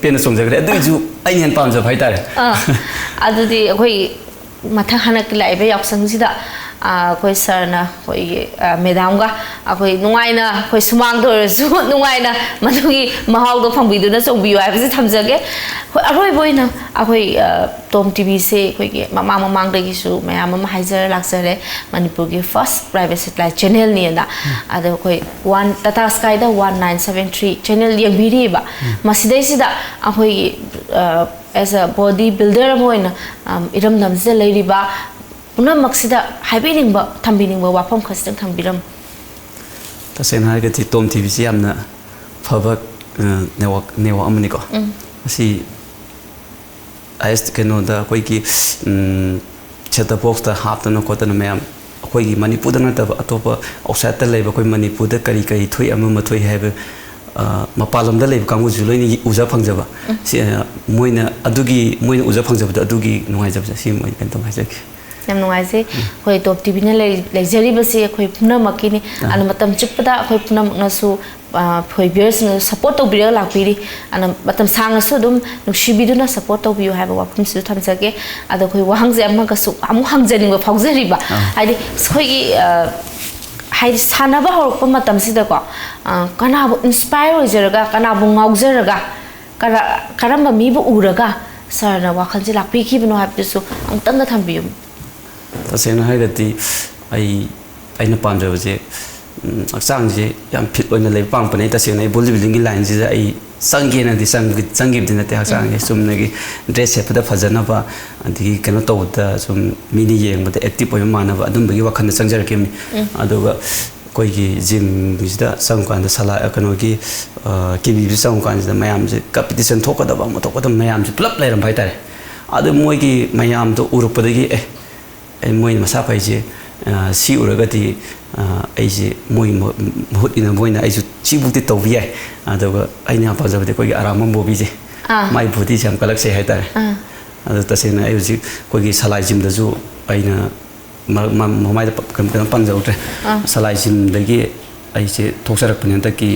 ꯄꯦꯟꯅ ꯆꯣꯡꯖꯈ꯭ꯔꯦ ꯑꯗꯨꯏꯁꯨ ꯑꯩꯅ ꯍꯦꯟꯅ ꯄꯥꯝꯖꯕ ꯍꯥꯏꯇꯥꯔꯦ ꯑꯗꯨꯗꯤ ꯑꯩꯈꯣꯏ ꯃꯊꯪ ꯍꯟꯗꯛꯀꯤ ꯂꯥꯛꯏꯕ ꯌꯥꯎꯁꯪꯁꯤꯗ ꯑꯩꯈꯣꯏ ꯁꯥꯔꯅ ꯑꯩꯈꯣꯏꯒꯤ ꯃꯦꯗꯥꯝꯒ ꯑꯩꯈꯣꯏ ꯅꯨꯡꯉꯥꯏꯅ ꯑꯩꯈꯣꯏ ꯁꯨꯃꯥꯡꯗ ꯑꯣꯏꯔꯁꯨ ꯅꯨꯡꯉꯥꯏꯅ ꯃꯗꯨꯒꯤ ꯃꯍꯥꯎꯗꯣ ꯐꯪꯕꯤꯗꯨꯅ ꯆꯣꯡꯕꯤꯌꯨ ꯍꯥꯏꯕꯁꯤ ꯊꯝꯖꯒꯦ ꯑꯩꯈꯣꯏ ꯑꯔꯣꯏꯕ ꯑꯣꯏꯅ ꯑꯩꯈꯣꯏ ꯇꯣꯝ ꯇꯤꯚꯤꯁꯦ ꯑꯩꯈꯣꯏꯒꯤ ꯃꯃꯥꯡꯗꯒꯤꯁꯨ ꯃꯌꯥꯝ ꯑꯃ ꯍꯥꯏꯖꯔ ꯂꯥꯛꯆꯔꯦ ꯃꯅꯤꯄꯨꯔꯒꯤ ꯐꯥꯔꯁט ꯄ꯭ꯔꯥꯏꯚꯦꯠ ꯁꯦꯇꯦꯂꯥꯏꯠ ꯆꯦꯅꯦꯜꯅꯤꯅ ꯑꯗꯣ ꯑꯩꯈꯣꯏ ꯇꯥꯇꯥ ꯁ꯭ꯀꯥꯏꯗ 1973 ꯆꯦꯅꯦꯜ ꯌꯦꯡꯕꯤꯔꯤꯕ ꯃꯁꯤꯗꯩꯁꯤꯗ ꯑꯩꯈꯣꯏꯒꯤ as a body builder ꯑꯃ ꯑꯣꯏꯅ ꯏꯔꯝꯗꯝꯁꯤꯗ ꯂꯩꯔꯤꯕ ꯄꯨꯝꯅꯃꯛꯁꯤꯗ ꯍꯥꯏꯕꯤꯅꯤꯡꯕ ꯊꯝꯕꯤꯅꯤꯡꯕ ꯋꯥꯐꯝ ꯈꯖꯤꯛꯇꯪ ꯊꯝꯕꯤꯔꯝꯃꯨ ꯇꯁꯦꯡꯅ ꯍꯥꯏꯔꯒꯗꯤ ꯇꯣꯝ ꯇꯤꯚꯤꯁꯤ ꯌꯥꯝꯅ ꯐꯕ ꯅꯦꯠꯋꯥꯛ ꯑꯃꯅꯤꯀꯣ ꯃꯁꯤ ꯀꯩꯅꯣꯗ ꯑꯩꯈꯣꯏꯒꯤ ꯁꯦꯠꯇꯞ ꯕꯣꯛꯁꯇ ꯍꯥꯞꯇꯅ ꯈꯣꯠꯇꯅ ꯃꯌꯥꯝ ꯑꯩꯈꯣꯏꯒꯤ ꯃꯅꯤꯄꯨꯔꯗ ꯅꯠꯇꯕ ꯑꯇꯣꯞꯄ ꯑꯥꯎꯠꯁꯥꯏꯗꯇ ꯂꯩꯕ ꯑꯩꯈꯣꯏ ꯃꯅꯤꯄꯨꯔꯗ ꯀꯔꯤ ꯊꯣꯛꯏ ꯑꯃ ꯊꯣꯛꯏ ꯍꯥꯏꯕ ꯃꯄꯥꯟ ꯂꯝꯗ ꯂꯩꯕ ꯀꯥꯡꯕꯨꯁꯨ ꯂꯣꯏꯅ ꯎꯖ ꯐꯪꯖꯕ ꯁꯤ ꯃꯣꯏꯅ ꯎꯖ ꯐꯪꯖꯕꯗ ꯑꯗꯨꯒꯤ ꯅꯨꯡꯉꯥꯏꯖꯕꯁꯦ ꯁꯤ ꯃꯣꯏ ꯀꯩꯅꯣ ꯇꯧ ꯍꯥꯏꯖꯒꯦ ꯌꯥꯝ ꯅꯨꯡꯉꯥꯏꯖꯩ ꯑꯩꯈꯣꯏ ꯇꯣꯞ ꯇꯤꯚꯤꯅ ꯂꯩꯖꯔꯤꯕꯁꯤ ꯑꯩꯈꯣꯏ ꯄꯨꯝꯅꯃꯛꯀꯤꯅꯤ ꯑꯗꯨꯅ ꯃꯇꯝ ꯆꯨꯞꯄꯗ ꯑꯩꯈꯣꯏ ꯄꯨꯝꯅꯃꯛꯅꯁꯨ ꯑꯩꯈꯣꯏ ꯚꯤꯌꯔꯁꯤꯡꯅ ꯁꯞꯄꯣꯔꯠ ꯇꯧꯕꯤꯔꯒ ꯂꯥꯛꯄꯤꯔꯤ ꯑꯗꯨꯅ ꯃꯇꯝ ꯁꯥꯡꯅꯁꯨ ꯑꯗꯨꯝ ꯅꯨꯡꯁꯤꯕꯤꯗꯨꯅ ꯁꯞꯄꯣꯔꯠ ꯇꯧꯕꯤꯌꯨ ꯍꯥꯏꯕ ꯋꯥꯐꯝꯁꯤꯁꯨ ꯊꯝꯖꯒꯦ ꯑꯗꯣ ꯑꯩꯈꯣꯏ ꯋꯥꯍꯪꯁꯦ ꯑꯃꯨꯛ ꯍꯪꯖꯅꯤꯡꯕ ꯐꯥꯎꯖꯔꯤꯕ ꯍꯥꯏꯗꯤ ꯑꯩꯈꯣꯏꯒꯤ ꯍꯥꯏꯗꯤ ꯁꯥꯟꯅꯕ ꯍꯧꯔꯛꯄ ꯃꯇꯝꯁꯤꯗꯀꯣ ꯀꯅꯥꯕꯨ ꯏꯟꯁꯄꯥꯌꯔ ꯑꯣꯏꯖꯔꯒ ꯀꯅꯥꯕꯨ ꯉꯥꯎꯖꯔꯒ ꯀꯔꯝꯕ ꯃꯤꯕꯨ ꯎꯔꯒ ꯁꯥꯔꯅ ꯋꯥꯈꯜꯁꯦ ꯂꯥꯛꯄꯤꯈꯤꯕꯅꯣ ꯍꯥꯏꯕꯗꯨꯁꯨ ꯑꯃꯨꯛꯇꯪꯒ ꯊꯝꯕꯤꯌꯨ ꯇꯁꯦꯡꯅ ꯍꯥꯏꯔꯒꯗꯤ ꯑꯩꯅ ꯄꯥꯝꯖꯕꯁꯦ ꯍꯛꯆꯥꯡꯁꯦ ꯌꯥꯝ ꯐꯤꯠ ꯑꯣꯏꯅ ꯂꯩꯕ ꯄꯥꯝꯕꯅꯦ ꯇꯁꯦꯡꯅ ꯑꯩ ꯕꯣꯗꯤ ꯕꯤꯜꯗꯤꯡꯒꯤ ꯂꯥꯏꯟꯁꯤꯗ ꯑꯩ ꯆꯪꯒꯦꯅꯗꯤ ꯆꯪꯈꯤꯕꯗꯤ ꯅꯠꯇꯦ ꯍꯛꯆꯥꯡꯁꯦ ꯆꯨꯝꯅꯒꯤ ꯗ꯭ꯔꯦꯁ ꯁꯦꯠꯄꯗ ꯐꯖꯅꯕ ꯑꯗꯒꯤ ꯀꯩꯅꯣ ꯇꯧꯕꯗ ꯁꯨꯝ ꯃꯤꯅ ꯌꯦꯡꯕꯗ ꯑꯦꯛꯇꯤꯚ ꯑꯣꯏꯕ ꯃꯥꯟꯅꯕ ꯑꯗꯨꯝꯕꯒꯤ ꯋꯥꯈꯜꯗ ꯆꯪꯖꯔꯛꯈꯤꯕꯅꯤ ꯑꯗꯨꯒ ꯑꯩꯈꯣꯏꯒꯤ ꯖꯤꯝꯁꯤꯗ ꯆꯪꯉꯀꯥꯟꯗ ꯀꯩꯅꯣꯒꯤ ꯀꯤꯕꯤꯁꯤꯗ ꯆꯪꯉꯀꯥꯟꯁꯤꯗ ꯃꯌꯥꯝꯁꯦ ꯀꯝꯄꯤꯇꯤꯁꯟ ꯊꯣꯛꯀꯗꯕ ꯑꯃ ꯊꯣꯛꯀꯗꯕ ꯃꯌꯥꯝꯁꯦ ꯄꯨꯂꯞ ꯂꯩꯔꯝꯕ ꯍꯥꯏꯇꯥꯔꯦ ꯑꯗꯨ ꯃꯣꯏꯒꯤ ꯃꯌꯥꯝꯗꯣ ꯎꯔꯛꯄꯗꯒꯤ ꯃꯣꯏꯅ ꯃꯁꯥ ꯐꯩꯁꯦ ꯁꯤ ꯎꯔꯒꯗꯤ ꯑꯩꯁꯦ ꯃꯣꯏꯒꯤ ꯃꯍꯨꯠ ꯏꯟꯅ ꯃꯣꯏꯅ ꯑꯩꯁꯨ ꯁꯤꯕꯨꯛꯇꯤ ꯇꯧꯕ ꯌꯥꯏ ꯑꯗꯨꯒ ꯑꯩꯅ ꯌꯥꯝ ꯄꯥꯝꯖꯕꯗꯤ ꯑꯩꯈꯣꯏꯒꯤ ꯑꯔꯥꯝꯕꯝ ꯕꯣꯕꯤꯁꯦ ꯃꯥꯏ ꯕꯣꯗꯤꯁꯦ ꯌꯥꯝ ꯀꯜꯂꯛꯆꯩ ꯍꯥꯏꯇꯥꯔꯦ ꯑꯗꯨ ꯇꯁꯦꯡꯅ ꯑꯩ ꯍꯧꯖꯤꯛ ꯑꯩꯈꯣꯏꯒꯤ ꯁꯂꯥꯏ ꯖꯤꯝꯗꯁꯨ ꯑꯩꯅ ꯃꯃꯥꯏꯗ ꯀꯩꯅꯣ ꯄꯟꯖꯍꯧꯗ꯭ರೆ ꯁꯂꯥꯏ ꯖꯤꯝꯗꯒꯤ ꯑꯩꯁꯦ ꯊꯣꯛꯆꯔꯛꯄꯅꯦ ꯍꯟꯗꯛꯀꯤ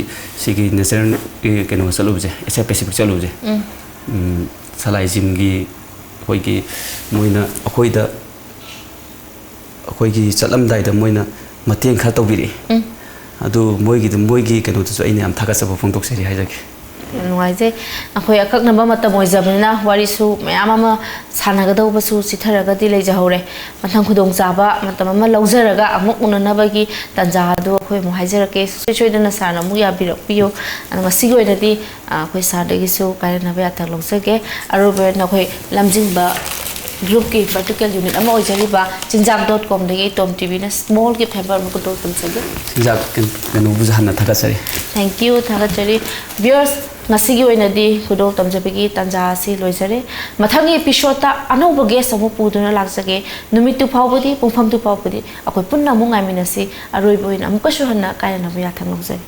ꯁꯤꯒꯤ ꯅꯦꯆꯔꯦꯜꯒꯤ ꯀꯩꯅꯣ ꯆꯠꯂꯨꯕꯁꯦ ꯑꯦꯁꯤꯌꯥ ꯄꯦꯁꯤꯐꯤꯛ ꯆꯠꯂꯨꯕꯁꯦ ꯁꯂꯥꯏ ꯖꯤꯝꯒꯤ ꯑꯩꯈꯣꯏꯒꯤ ꯃꯣꯏꯅ ꯑꯩꯈꯣꯏꯒꯤ ꯆꯠꯂꯝꯗꯥꯏꯗ ꯃꯣꯏꯅ ꯃꯇꯦꯡ ꯈꯔ ꯇꯧꯕꯤꯔꯛꯏ ꯑꯗꯨ ꯃꯣꯏꯒꯤ ꯀꯩꯅꯣꯗꯨꯁꯨ ꯑꯩꯅ ꯌꯥꯝ ꯊꯥꯒꯠꯆꯕ ꯐꯣꯡꯗꯣꯛꯆꯔꯤ ꯍꯥꯏꯖꯒꯦ ꯌꯥꯝ ꯅꯨꯡꯉꯥꯏꯖꯩ ꯑꯩꯈꯣꯏ ꯑꯀꯛꯅꯕ ꯃꯇꯝ ꯑꯣꯏꯖꯕꯅꯤꯅ ꯋꯥꯔꯤꯁꯨ ꯃꯌꯥꯝ ꯑꯃ ꯁꯥꯟꯅꯒꯗꯧꯕꯁꯨ ꯆꯤꯊꯔꯒꯗꯤ ꯂꯩꯖꯍꯧꯔꯦ ꯃꯊꯪ ꯈꯨꯗꯣꯡꯆꯥꯕ ꯃꯇꯝ ꯑꯃ ꯂꯧꯖꯔꯒ ꯑꯃꯨꯛ ꯎꯅꯅꯕꯒꯤ ꯇꯥꯟꯖꯥ ꯑꯗꯨ ꯑꯩꯈꯣꯏ ꯑꯃꯨꯛ ꯍꯥꯏꯖꯔꯛꯀꯦ ꯁꯣꯏꯗꯅ ꯁꯥꯔꯅ ꯑꯃꯨꯛ ꯌꯥꯕꯤꯔꯛꯄꯤꯌꯨ ꯑꯗꯣ ꯉꯁꯤꯒꯤ ꯑꯣꯏꯅꯗꯤ ꯑꯩꯈꯣꯏ ꯁꯥꯔꯗꯒꯤꯁꯨ ꯀꯥꯏꯅꯅꯕ ꯌꯥꯊꯪ ꯂꯧꯖꯒꯦ ꯑꯔꯣꯏꯕ ꯑꯣꯏꯅ ꯑꯩꯈꯣꯏ ꯂꯝꯖꯤꯡꯕ ꯒ꯭ꯔꯨꯞꯀꯤ ꯚꯔꯇꯤꯀꯦꯜ ꯌꯨꯅꯤꯠ ꯑꯃ ꯑꯣꯏꯖꯔꯤꯕ ꯆꯤꯟꯖꯥꯛ.comꯗꯒꯤ ꯇꯣꯝ ꯇꯤꯚꯤꯅ ꯁ꯭ꯃꯣꯜ ꯒꯤꯐꯠ ꯍꯦꯝꯄꯔ ꯑꯃ ꯈꯨꯗꯣꯜ ꯇꯝꯖꯒꯦ ꯆꯤꯟꯖꯥꯛ ꯀꯩꯅꯣꯕꯨꯁꯨ ꯍꯟꯅ ꯊꯥꯒꯠꯆꯔꯤ ꯊꯦꯡꯛ ꯌꯨ ꯊꯥꯒꯠꯆꯔꯤ ꯚꯤꯌꯔꯁ ꯉꯁꯤꯒꯤ ꯑꯣꯏꯅꯗꯤ ꯈꯨꯗꯣꯜ ꯇꯝꯖꯕꯒꯤ ꯇꯥꯟꯖꯥ ꯑꯁꯤ ꯂꯣꯏꯖꯔꯦ ꯃꯊꯪꯒꯤ ꯑꯦꯄꯤꯁꯣꯗꯇ ꯑꯅꯧꯕ ꯒꯦꯁ ꯑꯃꯨꯛ ꯄꯨꯗꯨꯅ ꯂꯥꯛꯆꯒꯦ ꯅꯨꯃꯤꯠꯇꯨ ꯐꯥꯎꯕꯗꯤ ꯄꯨꯡꯐꯝꯗꯨ ꯐꯥꯎꯕꯗꯤ ꯑꯩꯈꯣꯏ ꯄꯨꯟꯅ ꯑꯃꯨꯛ ꯉꯥꯏꯃꯤꯟꯅꯁꯤ ꯑꯔꯣꯏꯕ ꯑꯣꯏꯅ ꯑꯃꯨꯛꯀꯁꯨ ꯍꯟꯅ ꯀꯥꯏꯅꯅꯕ ꯌꯥꯊꯪ ꯂꯧꯖꯔꯤ